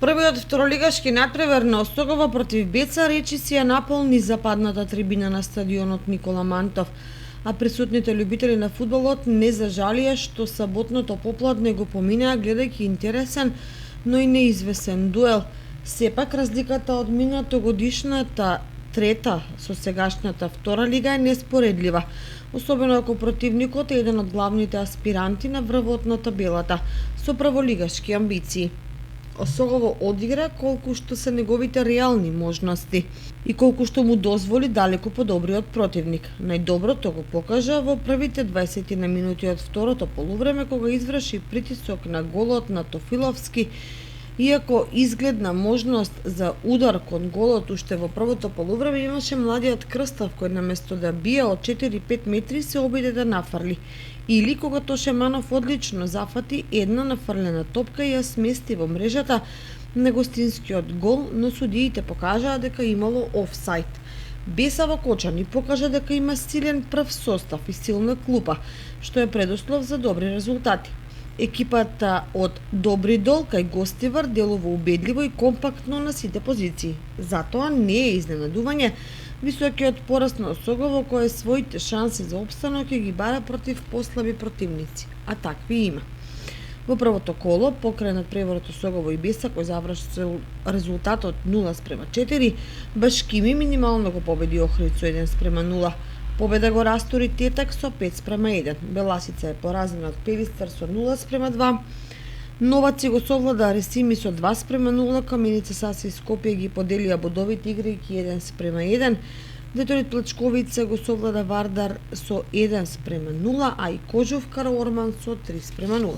Првиот второлигашки натпревар на Осогово против Беца речиси ја наполни западната трибина на стадионот Никола Мантов, а присутните љубители на фудбалот не зажалија што саботното попладне го поминаа гледајќи интересен, но и неизвесен дуел. Сепак разликата од минатогодишната трета со сегашната втора лига е неспоредлива, особено ако противникот е еден од главните аспиранти на врвот на табелата со прволигашки амбиции. Осогово одигра колку што се неговите реални можности и колку што му дозволи далеку подобриот противник. Најдоброто го покажа во првите 20 на минути од второто полувреме кога изврши притисок на голот на Тофиловски, иако изгледна можност за удар кон голот уште во првото полувреме имаше младиот Крстав кој наместо да бие од 4-5 метри се обиде да нафрли. Или кога Тошеманов одлично зафати една нафрлена топка и ја смести во мрежата на гостинскиот гол, но судиите покажаа дека имало офсайд. Бесава Кочани покажа дека има силен прв состав и силна клупа, што е предуслов за добри резултати. Екипата од Добри Дол кај Гостивар делува убедливо и компактно на сите позиции. Затоа не е изненадување високиот пораст на Осогово кој своите шанси за опстанок ќе ги бара против послаби противници, а такви има. Во првото коло, покрај надпреварот Осогово и Беса кој заврши резултатот 0:4, Башкими минимално го победи Охрид со 1:0. Победа го растори Тетак со 5:1. Беласица е поразена од Пелистар со 0:2. Новаци го совлада Ресими со 2:0, Каменица Саси и Скопје ги поделија бодовите играјќи 1:1. Деторит Плачковица го совлада Вардар со 1:0, а и Кожув Караорман со 3:0.